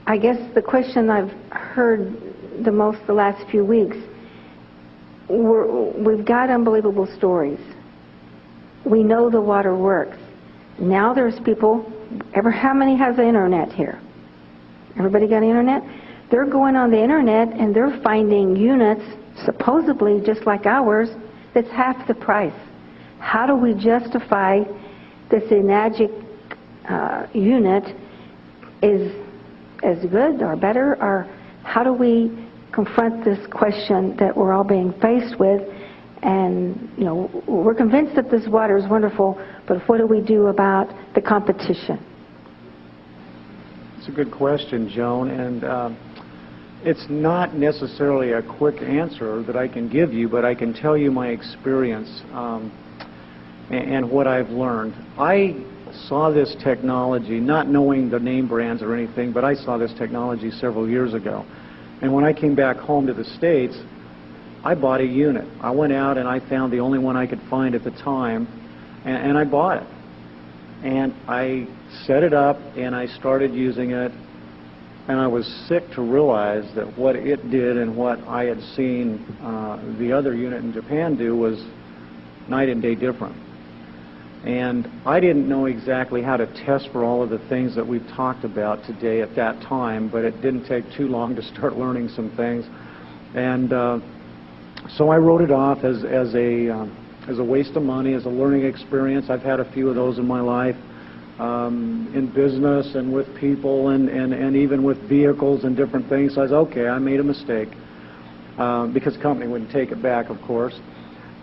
I guess the question I've heard the most the last few weeks, we've got unbelievable stories. We know the water works. Now there's people, how many has the internet here? Everybody got internet? They're going on the internet and they're finding units, supposedly just like ours, that's half the price. How do we justify this Enagic unit is as good or better, or how do we confront this question that we're all being faced with? And, you know, we're convinced that this water is wonderful, but what do we do about the competition? It's a good question, Joan, and it's not necessarily a quick answer that I can give you, but I can tell you my experience and what I've learned. I saw this technology, not knowing the name brands or anything, but I saw this technology several years ago. And when I came back home to the States, I bought a unit. I went out and I found the only one I could find at the time, and I bought it. And I set it up and I started using it, and I was sick to realize that what it did and what I had seen the other unit in Japan do was night and day different. And I didn't know exactly how to test for all of the things that we've talked about today at that time, but it didn't take too long to start learning some things. And so I wrote it off as a waste of money, as a learning experience. I've had a few of those in my life, in business and with people and even with vehicles and different things. So I said, okay, I made a mistake, because the company wouldn't take it back, of course.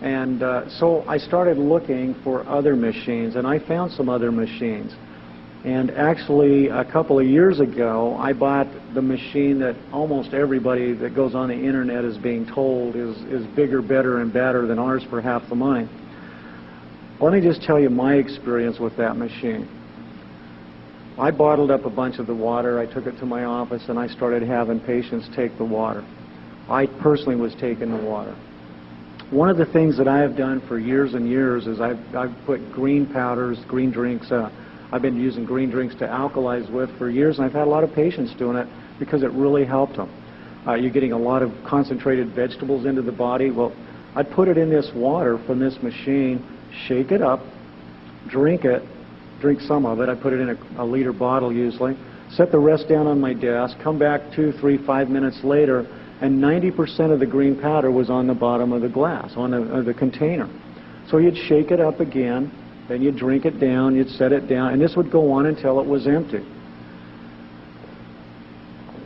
And so I started looking for other machines, and I found some other machines. And actually, a couple of years ago, I bought the machine that almost everybody that goes on the internet is being told is bigger, better, and better than ours for half the money. Let me just tell you my experience with that machine. I bottled up a bunch of the water, I took it to my office, and I started having patients take the water. I personally was taking the water. One of the things that I have done for years and years is I've put green powders, green drinks, I've been using green drinks to alkalize with for years, and I've had a lot of patients doing it because it really helped them. You're getting a lot of concentrated vegetables into the body. Well, I'd put it in this water from this machine, shake it up, drink some of it. I put it in a liter bottle usually, set the rest down on my desk, come back 2, 3, 5 minutes later, and 90% of the green powder was on the bottom of the glass, on the container. So you'd shake it up again, then you'd drink it down, you'd set it down, and this would go on until it was empty.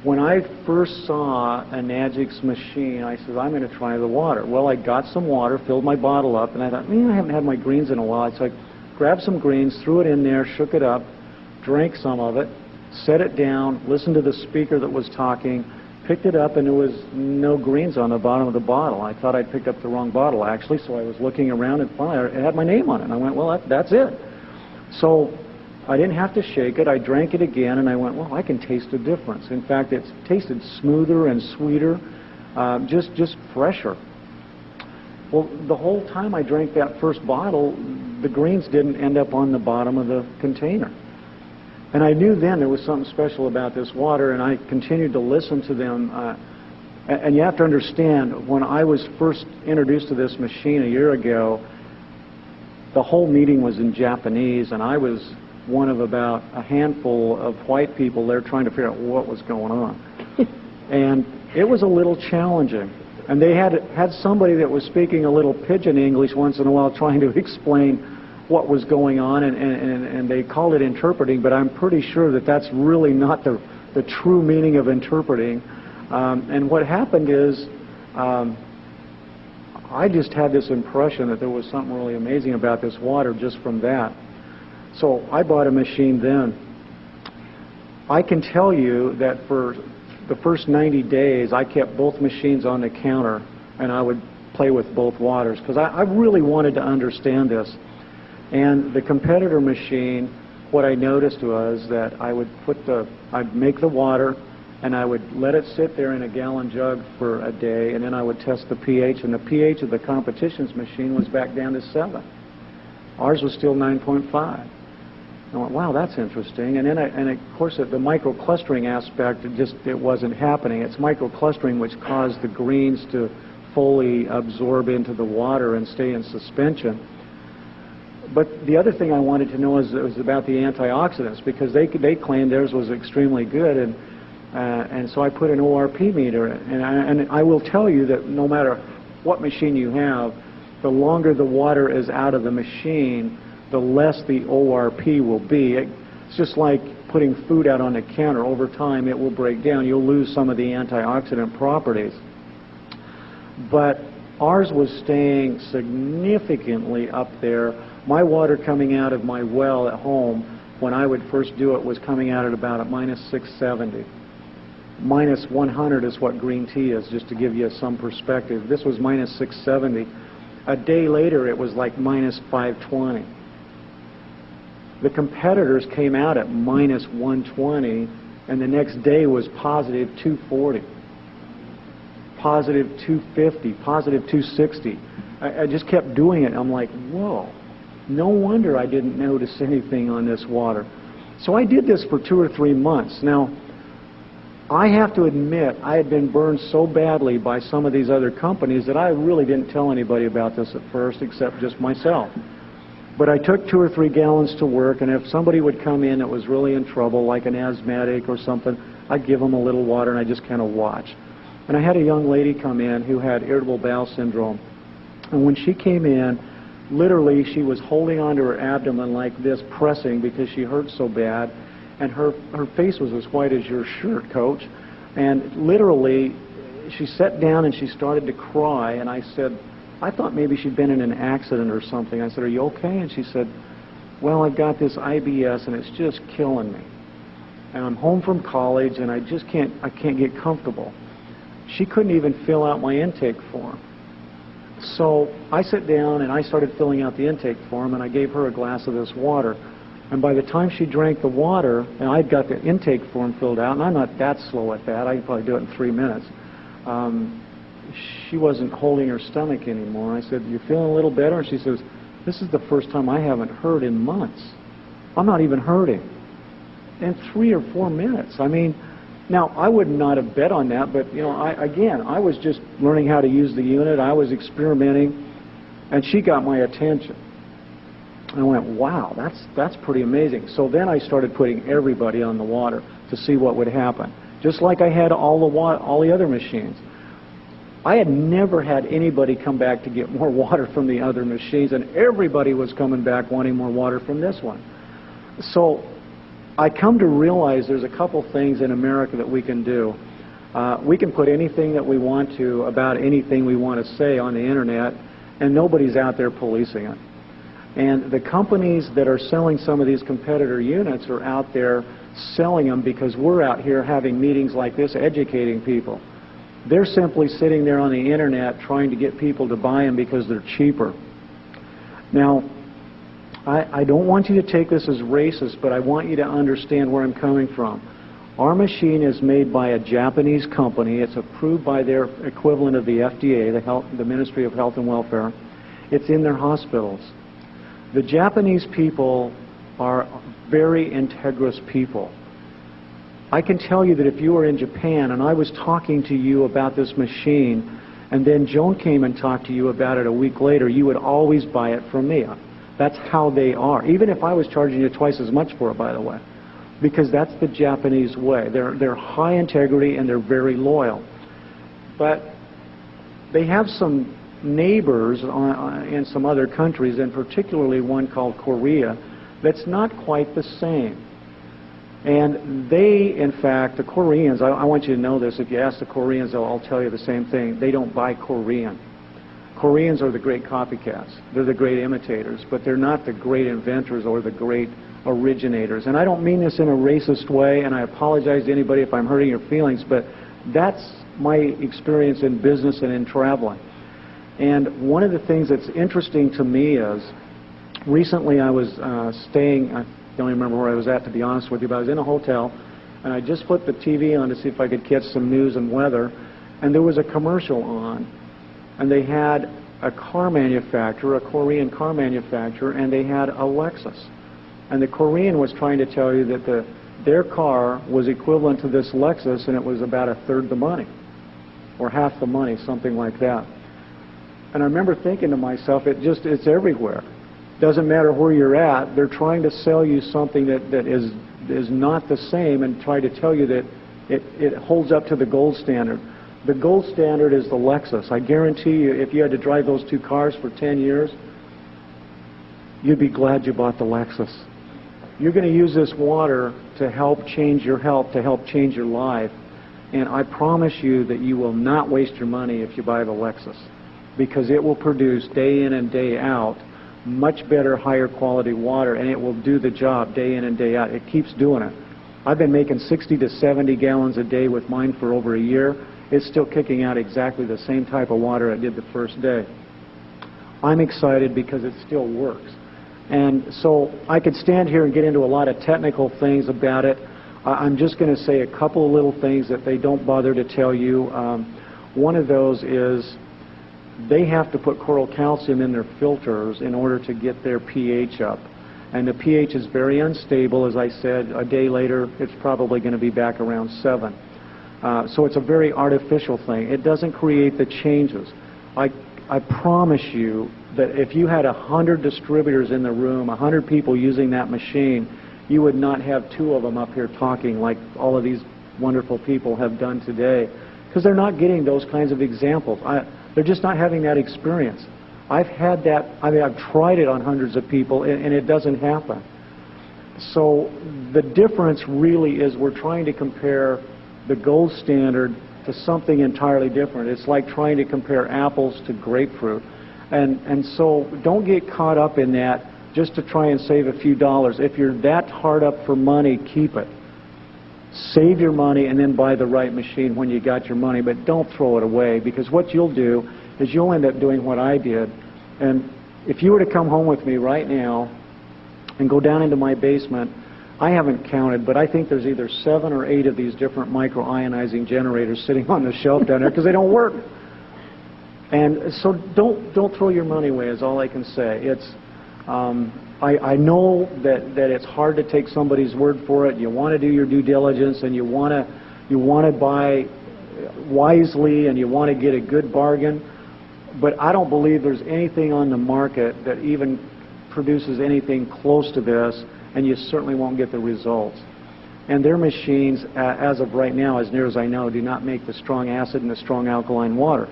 When I first saw Enagic's machine, I said, I'm going to try the water. Well, I got some water, filled my bottle up, and I thought, I haven't had my greens in a while. So I grabbed some greens, threw it in there, shook it up, drank some of it, set it down, listened to the speaker that was talking, picked it up, and there was no greens on the bottom of the bottle. I thought I'd picked up the wrong bottle, actually, so I was looking around, and finally it had my name on it. And I went, well, that's it. So I didn't have to shake it. I drank it again, and I went, well, I can taste the difference. In fact, it tasted smoother and sweeter, just fresher. Well, the whole time I drank that first bottle, the greens didn't end up on the bottom of the container. And I knew then there was something special about this water, and I continued to listen to them. And you have to understand, when I was first introduced to this machine a year ago, the whole meeting was in Japanese, and I was one of about a handful of white people there trying to figure out what was going on. And it was a little challenging. And they had somebody that was speaking a little pidgin English once in a while trying to explain what was going on, and they called it interpreting, but I'm pretty sure that that's really not the true meaning of interpreting. And what happened is I just had this impression that there was something really amazing about this water just from that. So I bought a machine then. I can tell you that for the first 90 days I kept both machines on the counter, and I would play with both waters because I really wanted to understand this. And the competitor machine, what I noticed was that I'd make the water, and I would let it sit there in a gallon jug for a day, and then I would test the pH, and the pH of the competition's machine was back down to 7. Ours was still 9.5. I went, wow, that's interesting. And then, and of course, the microclustering aspect, it wasn't happening. It's microclustering which caused the greens to fully absorb into the water and stay in suspension. But the other thing I wanted to know was about the antioxidants, because they claimed theirs was extremely good, and so I put an ORP meter in. And I will tell you that no matter what machine you have, the longer the water is out of the machine, the less the ORP will be. It's just like putting food out on the counter. Over time, it will break down. You'll lose some of the antioxidant properties. But ours was staying significantly up there. My water coming out of my well at home, when I would first do it, was coming out at about minus 670. Minus 100 is what green tea is, just to give you some perspective. This was minus 670. A day later, it was like minus 520. The competitors came out at minus 120, and the next day was positive 240, positive 250, positive 260. I just kept doing it. I'm like, whoa, no wonder I didn't notice anything on this water. So I did this for 2 or 3 months. Now, I have to admit, I had been burned so badly by some of these other companies that I really didn't tell anybody about this at first, except just myself. But I took 2 or 3 gallons to work, and if somebody would come in that was really in trouble, like an asthmatic or something, I'd give them a little water, and I just kind of watch. And I had a young lady come in who had irritable bowel syndrome. And when she came in, literally she was holding onto her abdomen like this, pressing because she hurt so bad. And her face was as white as your shirt, Coach. And literally, she sat down and she started to cry, and I said, I thought maybe she'd been in an accident or something. I said, are you okay? And she said, well, I've got this IBS and it's just killing me. And I'm home from college and I can't get comfortable. She couldn't even fill out my intake form. So I sat down and I started filling out the intake form, and I gave her a glass of this water. And by the time she drank the water, and I'd got the intake form filled out, and I'm not that slow at that, I could probably do it in 3 minutes, she wasn't holding her stomach anymore. I said, you feeling a little better? And she says, this is the first time I haven't hurt in months. I'm not even hurting. In 3 or 4 minutes. I mean, now, I would not have bet on that, but, you know, I was just learning how to use the unit. I was experimenting, and she got my attention. I went, wow, that's pretty amazing. So then I started putting everybody on the water to see what would happen, just like I had all the other machines. I had never had anybody come back to get more water from the other machines, and everybody was coming back wanting more water from this one. So I come to realize there's a couple things in America that we can do. We can put anything that we want to about anything we want to say on the internet, and nobody's out there policing it. And the companies that are selling some of these competitor units are out there selling them because we're out here having meetings like this, educating people. They're simply sitting there on the internet trying to get people to buy them because they're cheaper. Now, I don't want you to take this as racist, but I want you to understand where I'm coming from. Our machine is made by a Japanese company. It's approved by their equivalent of the FDA, the Ministry of Health and Welfare. It's in their hospitals. The Japanese people are very integrous people. I can tell you that if you were in Japan and I was talking to you about this machine, and then Joan came and talked to you about it a week later, you would always buy it from me. That's how they are. Even if I was charging you twice as much for it, by the way, because that's the Japanese way. They're high integrity and they're very loyal. But they have some neighbors in some other countries, and particularly one called Korea, that's not quite the same. And they, in fact, the Koreans, I want you to know this, if you ask the Koreans, they'll all tell you the same thing. They don't buy Korean. Koreans are the great copycats. They're the great imitators, but they're not the great inventors or the great originators. And I don't mean this in a racist way, and I apologize to anybody if I'm hurting your feelings, but that's my experience in business and in traveling. And one of the things that's interesting to me is, recently I was staying, I don't even remember where I was at, to be honest with you, but I was in a hotel, and I just flipped the TV on to see if I could catch some news and weather, and there was a commercial on, and they had a car manufacturer, a Korean car manufacturer, and they had a Lexus. And the Korean was trying to tell you that their car was equivalent to this Lexus, and it was about a third the money, or half the money, something like that. And I remember thinking to myself, it's everywhere. Doesn't matter where you're at, they're trying to sell you something that is not the same, and try to tell you that it holds up to the gold standard. The gold standard is the Lexus. I guarantee you, if you had to drive those two cars for 10 years, you'd be glad you bought the Lexus. You're going to use this water to help change your health, to help change your life. And I promise you that you will not waste your money if you buy the Lexus, because it will produce day in and day out much better, higher quality water, and it will do the job day in and day out. It keeps doing it. I've been making 60 to 70 gallons a day with mine for over a year. It's still kicking out exactly the same type of water it did the first day. I'm excited because it still works. And so I could stand here and get into a lot of technical things about it. I'm just going to say a couple of little things that they don't bother to tell you. One of those is they have to put coral calcium in their filters in order to get their pH up. And the pH is very unstable. As I said, a day later, it's probably going to be back around 7. So it's a very artificial thing. It doesn't create the changes. I promise you that if you had 100 distributors in the room, 100 people using that machine, you would not have 2 of them up here talking like all of these wonderful people have done today, because they're not getting those kinds of examples. They're just not having that experience. I've had that. I mean, I've tried it on hundreds of people, and it doesn't happen. So the difference really is we're trying to compare the gold standard to something entirely different. It's like trying to compare apples to grapefruit. And so don't get caught up in that just to try and save a few dollars. If you're that hard up for money, keep it. Save your money and then buy the right machine when you got your money, but don't throw it away, because what you'll do is you'll end up doing what I did. And if you were to come home with me right now and go down into my basement, I haven't counted, but I think there's either 7 or 8 of these different micro-ionizing generators sitting on the shelf down there because they don't work. And so don't throw your money away is all I can say. It's I know that it's hard to take somebody's word for it. You want to do your due diligence, and you want to buy wisely, and you want to get a good bargain. But I don't believe there's anything on the market that even produces anything close to this, and you certainly won't get the results. And their machines, as of right now, as near as I know, do not make the strong acid and the strong alkaline water.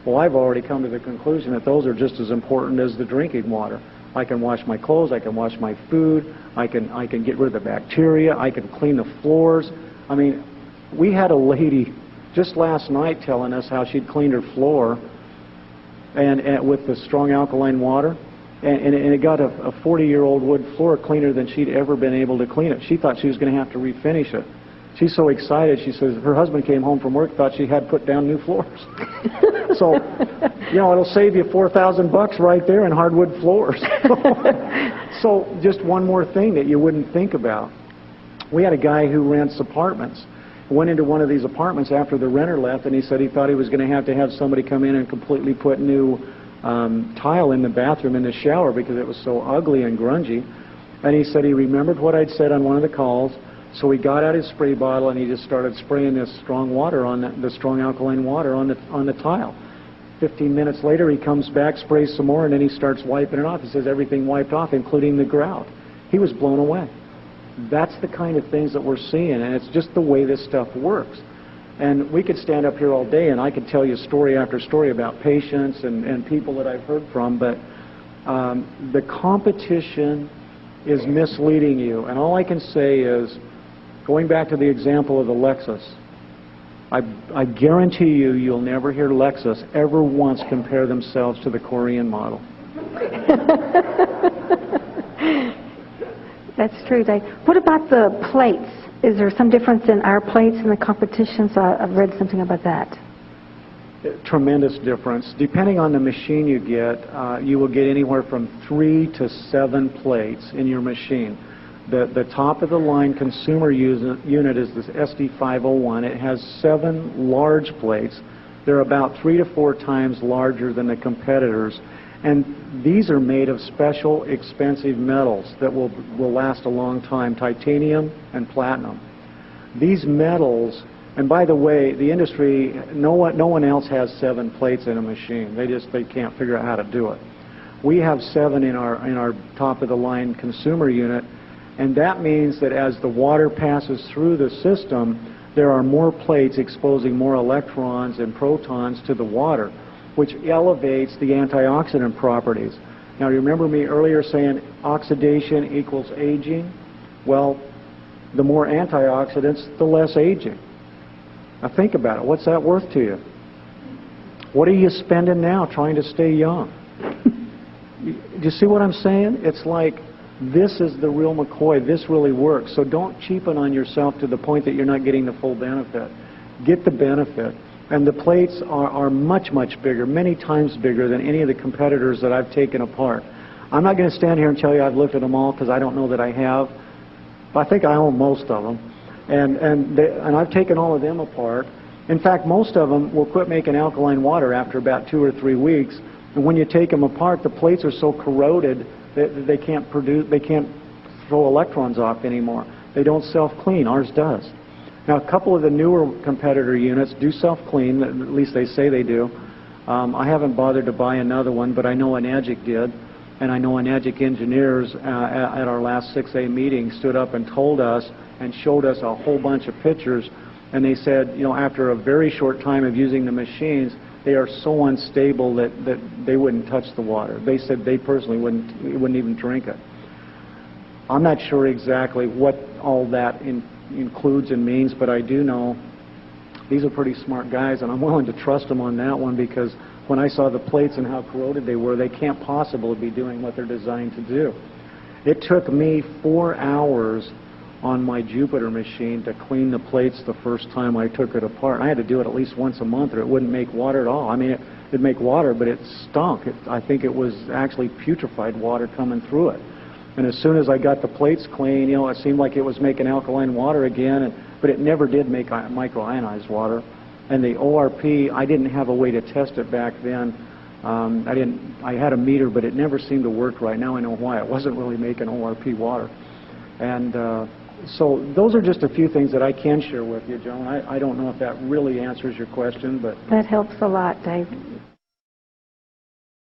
Well, I've already come to the conclusion that those are just as important as the drinking water. I can wash my clothes, I can wash my food, I can get rid of the bacteria, I can clean the floors. I mean, we had a lady just last night telling us how she'd cleaned her floor and with the strong alkaline water, and it got a 40-year-old wood floor cleaner than she'd ever been able to clean it. She thought she was going to have to refinish it. She's so excited. She says her husband came home from work, thought she had put down new floors. So, you know, it'll save you $4,000 right there in hardwood floors. So just one more thing that you wouldn't think about. We had a guy who rents apartments. Went into one of these apartments after the renter left, and he said he thought he was going to have somebody come in and completely put new tile in the bathroom, in the shower, because it was so ugly and grungy. And he said he remembered what I'd said on one of the calls, so he got out his spray bottle and he just started spraying this strong water on the strong alkaline water on the tile. 15 minutes later, he comes back, sprays some more, and then he starts wiping it off. He says everything wiped off, including the grout. He was blown away. That's the kind of things that we're seeing, and it's just the way this stuff works. And we could stand up here all day, and I could tell you story after story about patients and people that I've heard from, but the competition is misleading you. And all I can say is, going back to the example of the Lexus, I guarantee you'll never hear Lexus ever once compare themselves to the Korean model. That's true, Dave. What about the plates? Is there some difference in our plates and the competition? So I've read something about that. Tremendous difference. Depending on the machine you get, you will get anywhere from 3 to 7 plates in your machine. The top of the line consumer unit is this SD501. It has 7 large plates. They're about 3 to 4 times larger than the competitors. And these are made of special, expensive metals that will last a long time, titanium and platinum. These metals, and by the way, the industry, no one else has 7 plates in a machine. They can't figure out how to do it. We have 7 in our top-of-the-line consumer unit, and that means that as the water passes through the system, there are more plates exposing more electrons and protons to the water, which elevates the antioxidant properties. Now, remember me earlier saying oxidation equals aging? Well, the more antioxidants, the less aging. Now think about it. What's that worth to you? What are you spending now trying to stay young? Do you see what I'm saying? It's like, this is the real McCoy. This really works. So don't cheapen on yourself to the point that you're not getting the full benefit. Get the benefit. And the plates are much, much bigger, many times bigger than any of the competitors that I've taken apart. I'm not going to stand here and tell you I've looked at them all because I don't know that I have. But I think I own most of them. And I've taken all of them apart. In fact, most of them will quit making alkaline water after about 2 or 3 weeks. And when you take them apart, the plates are so corroded that they can't throw electrons off anymore. They don't self-clean. Ours does. Now, a couple of the newer competitor units do self-clean, at least they say they do. I haven't bothered to buy another one, but I know Enagic did. And I know Enagic engineers at our last 6A meeting stood up and told us and showed us a whole bunch of pictures. And they said, you know, after a very short time of using the machines, they are so unstable that they wouldn't touch the water. They said they personally wouldn't even drink it. I'm not sure exactly what all that includes and means, but I do know these are pretty smart guys, and I'm willing to trust them on that one, because when I saw the plates and how corroded they were, they can't possibly be doing what they're designed to do. It took me 4 hours on my Jupiter machine to clean the plates the first time I took it apart. I had to do it at least once a month or it wouldn't make water at all. I mean, it'd make water, but it stunk. I think it was actually putrefied water coming through it. And as soon as I got the plates clean, you know, it seemed like it was making alkaline water again, but it never did make microionized water. And the ORP, I didn't have a way to test it back then. I had a meter, but it never seemed to work right. Now I know why. It wasn't really making ORP water. And so those are just a few things that I can share with you, Joan. I don't know if that really answers your question, but... That helps a lot, Dave.